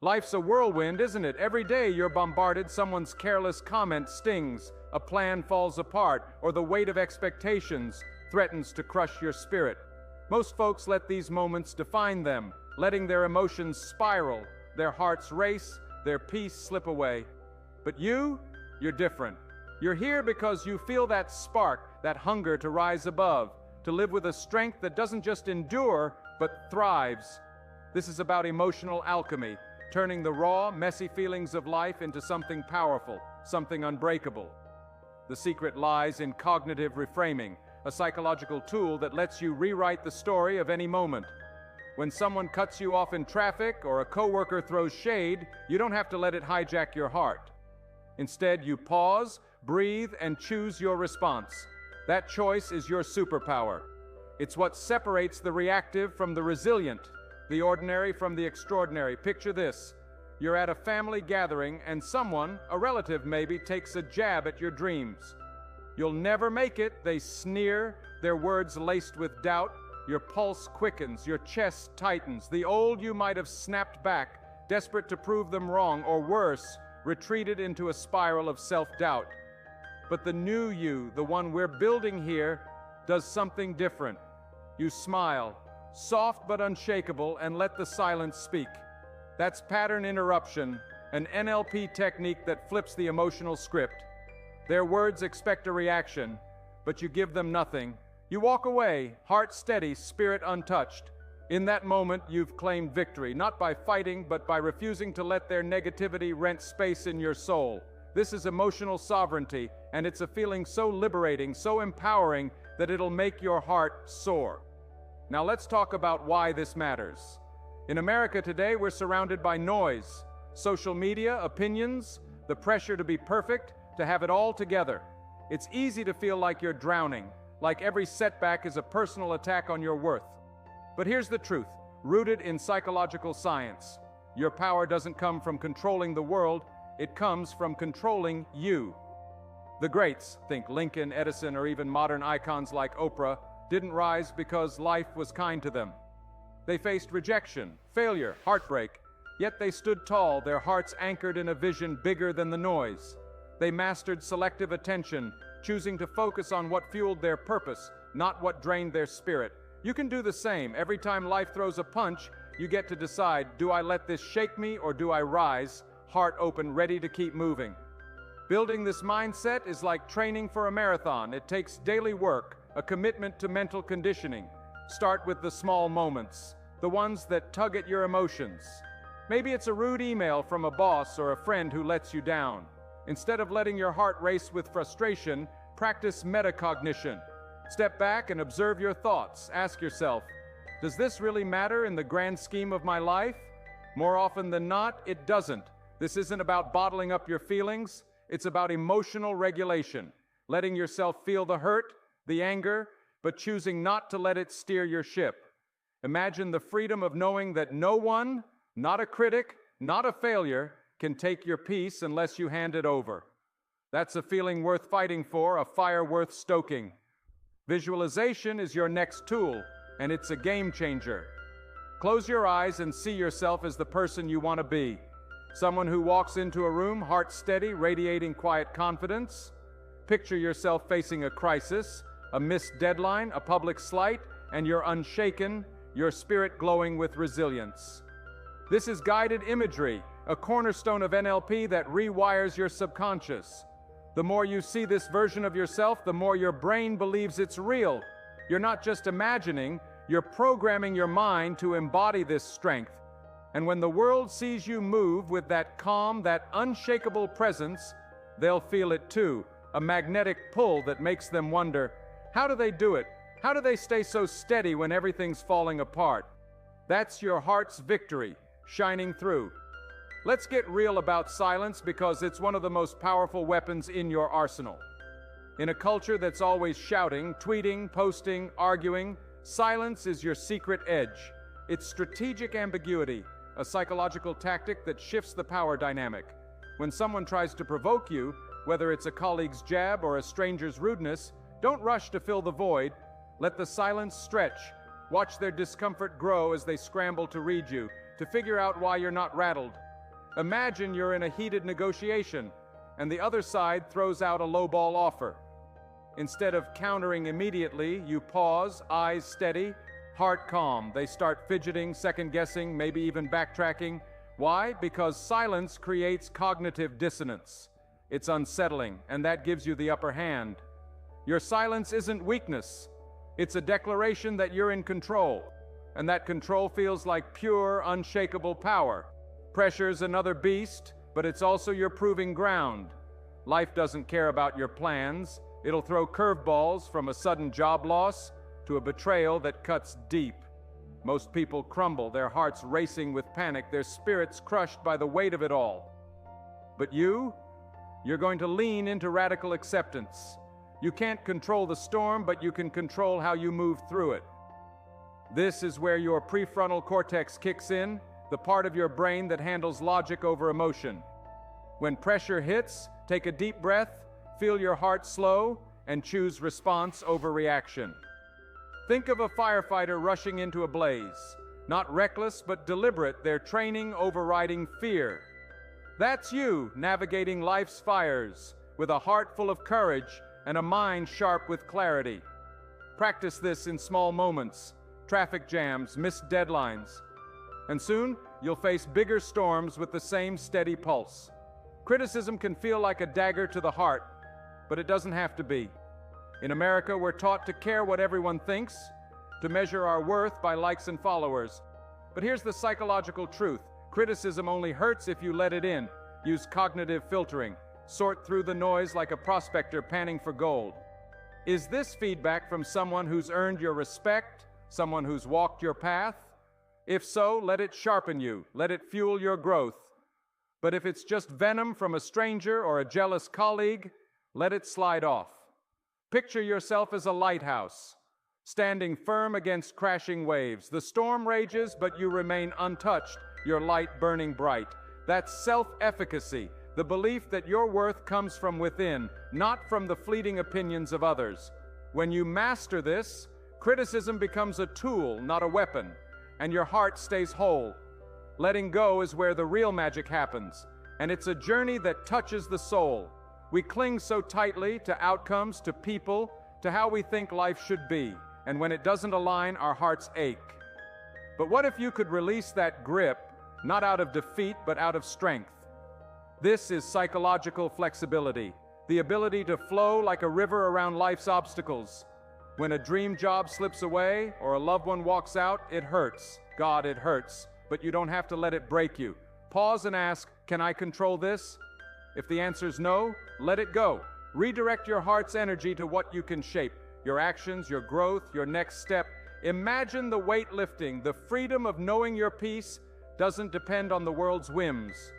Life's a whirlwind, isn't it? Every day you're bombarded, someone's careless comment stings, a plan falls apart, or the weight of expectations threatens to crush your spirit. Most folks let these moments define them, letting their emotions spiral, their hearts race, their peace slip away. But you're different. You're here because you feel that spark, that hunger to rise above, to live with a strength that doesn't just endure, but thrives. This is about emotional alchemy, turning the raw, messy feelings of life into something powerful, something unbreakable. The secret lies in cognitive reframing, a psychological tool that lets you rewrite the story of any moment. When someone cuts you off in traffic or a coworker throws shade, you don't have to let it hijack your heart. Instead, you pause, breathe, and choose your response. That choice is your superpower. It's what separates the reactive from the resilient, the ordinary from the extraordinary. Picture this. You're at a family gathering and someone, a relative maybe, takes a jab at your dreams. You'll never make it, they sneer, their words laced with doubt. Your pulse quickens, your chest tightens. The old you might have snapped back, desperate to prove them wrong, or worse, retreated into a spiral of self-doubt. But the new you, the one we're building here, does something different. You smile, soft but unshakable, and let the silence speak. That's pattern interruption, an NLP technique that flips the emotional script. Their words expect a reaction, but you give them nothing. You walk away, heart steady, spirit untouched. In that moment, you've claimed victory, not by fighting, but by refusing to let their negativity rent space in your soul. This is emotional sovereignty, and it's a feeling so liberating, so empowering, that it'll make your heart soar. Now let's talk about why this matters. In America today, we're surrounded by noise, social media, opinions, the pressure to be perfect, to have it all together. It's easy to feel like you're drowning, like every setback is a personal attack on your worth. But here's the truth, rooted in psychological science. Your power doesn't come from controlling the world, it comes from controlling you. The greats, think Lincoln, Edison, or even modern icons like Oprah, didn't rise because life was kind to them. They faced rejection, failure, heartbreak, yet they stood tall, their hearts anchored in a vision bigger than the noise. They mastered selective attention, choosing to focus on what fueled their purpose, not what drained their spirit. You can do the same. Every time life throws a punch, you get to decide, do I let this shake me or do I rise, heart open, ready to keep moving? Building this mindset is like training for a marathon. It takes daily work, a commitment to mental conditioning. Start with the small moments, the ones that tug at your emotions. Maybe it's a rude email from a boss or a friend who lets you down. Instead of letting your heart race with frustration, practice metacognition. Step back and observe your thoughts. Ask yourself, does this really matter in the grand scheme of my life? More often than not, it doesn't. This isn't about bottling up your feelings. It's about emotional regulation, letting yourself feel the hurt, the anger, but choosing not to let it steer your ship. Imagine the freedom of knowing that no one, not a critic, not a failure, can take your peace unless you hand it over. That's a feeling worth fighting for, a fire worth stoking. Visualization is your next tool, and it's a game changer. Close your eyes and see yourself as the person you want to be. Someone who walks into a room, heart steady, radiating quiet confidence. Picture yourself facing a crisis, a missed deadline, a public slight, and you're unshaken, your spirit glowing with resilience. This is guided imagery, a cornerstone of NLP that rewires your subconscious. The more you see this version of yourself, the more your brain believes it's real. You're not just imagining, you're programming your mind to embody this strength. And when the world sees you move with that calm, that unshakable presence, they'll feel it too, a magnetic pull that makes them wonder, how do they do it? How do they stay so steady when everything's falling apart? That's your heart's victory, shining through. Let's get real about silence because it's one of the most powerful weapons in your arsenal. In a culture that's always shouting, tweeting, posting, arguing, silence is your secret edge. It's strategic ambiguity, a psychological tactic that shifts the power dynamic. When someone tries to provoke you, whether it's a colleague's jab or a stranger's rudeness, don't rush to fill the void. Let the silence stretch. Watch their discomfort grow as they scramble to read you, to figure out why you're not rattled, Imagine you're in a heated negotiation, and the other side throws out a lowball offer. Instead of countering immediately, you pause, eyes steady, heart calm. They start fidgeting, second-guessing, maybe even backtracking. Why? Because silence creates cognitive dissonance. It's unsettling, and that gives you the upper hand. Your silence isn't weakness. It's a declaration that you're in control, and that control feels like pure, unshakable power. Pressure's another beast, but it's also your proving ground. Life doesn't care about your plans. It'll throw curveballs from a sudden job loss to a betrayal that cuts deep. Most people crumble, their hearts racing with panic, their spirits crushed by the weight of it all. But you're going to lean into radical acceptance. You can't control the storm, but you can control how you move through it. This is where your prefrontal cortex kicks in, the part of your brain that handles logic over emotion. When pressure hits, take a deep breath, feel your heart slow, and choose response over reaction. Think of a firefighter rushing into a blaze. Not reckless, but deliberate, their training overriding fear. That's you, navigating life's fires, with a heart full of courage and a mind sharp with clarity. Practice this in small moments, traffic jams, missed deadlines. And soon, you'll face bigger storms with the same steady pulse. Criticism can feel like a dagger to the heart, but it doesn't have to be. In America, we're taught to care what everyone thinks, to measure our worth by likes and followers. But here's the psychological truth. Criticism only hurts if you let it in. Use cognitive filtering. Sort through the noise like a prospector panning for gold. Is this feedback from someone who's earned your respect? Someone who's walked your path? If so, let it sharpen you. Let it fuel your growth. But if it's just venom from a stranger or a jealous colleague, let it slide off. Picture yourself as a lighthouse, standing firm against crashing waves. The storm rages, but you remain untouched, your light burning bright. That's self-efficacy, the belief that your worth comes from within, not from the fleeting opinions of others. When you master this, criticism becomes a tool, not a weapon, and your heart stays whole. Letting go is where the real magic happens, and it's a journey that touches the soul. We cling so tightly to outcomes, to people, to how we think life should be, and when it doesn't align, our hearts ache. But what if you could release that grip, not out of defeat, but out of strength? This is psychological flexibility, the ability to flow like a river around life's obstacles. When a dream job slips away or a loved one walks out, it hurts. God, it hurts. But you don't have to let it break you. Pause and ask, can I control this? If the answer's no, let it go. Redirect your heart's energy to what you can shape. Your actions, your growth, your next step. Imagine the weight lifting, the freedom of knowing your peace doesn't depend on the world's whims.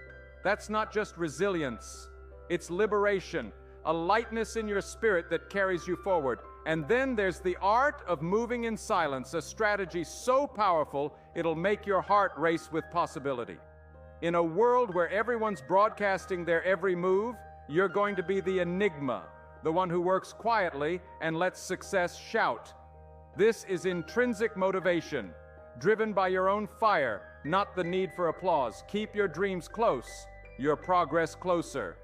That's not just resilience. It's liberation, a lightness in your spirit that carries you forward. And then there's the art of moving in silence, a strategy so powerful it'll make your heart race with possibility. In a world where everyone's broadcasting their every move, you're going to be the enigma, the one who works quietly and lets success shout. This is intrinsic motivation, driven by your own fire, not the need for applause. Keep your dreams close, your progress closer.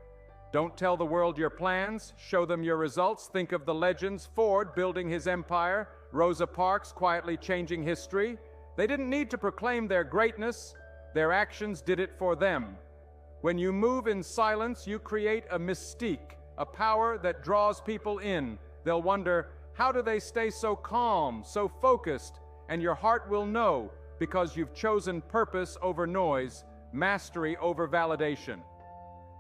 Don't tell the world your plans, show them your results. Think of the legends, Ford building his empire, Rosa Parks quietly changing history. They didn't need to proclaim their greatness, their actions did it for them. When you move in silence, you create a mystique, a power that draws people in. They'll wonder, how do they stay so calm, so focused? And your heart will know, because you've chosen purpose over noise, mastery over validation.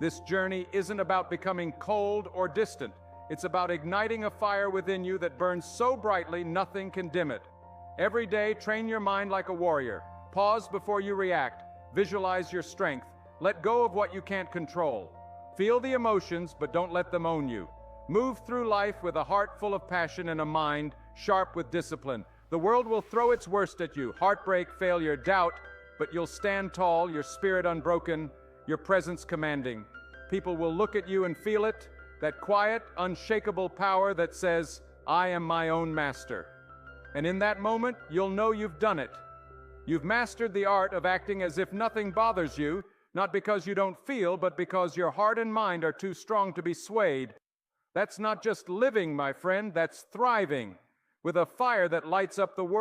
This journey isn't about becoming cold or distant. It's about igniting a fire within you that burns so brightly nothing can dim it. Every day, train your mind like a warrior. Pause before you react. Visualize your strength. Let go of what you can't control. Feel the emotions, but don't let them own you. Move through life with a heart full of passion and a mind sharp with discipline. The world will throw its worst at you, heartbreak, failure, doubt, but you'll stand tall, your spirit unbroken, your presence commanding. People will look at you and feel it, that quiet, unshakable power that says, I am my own master. And in that moment, you'll know you've done it. You've mastered the art of acting as if nothing bothers you, Not because you don't feel, but because your heart and mind are too strong to be swayed. That's not just living, my friend, that's thriving, with a fire that lights up the world.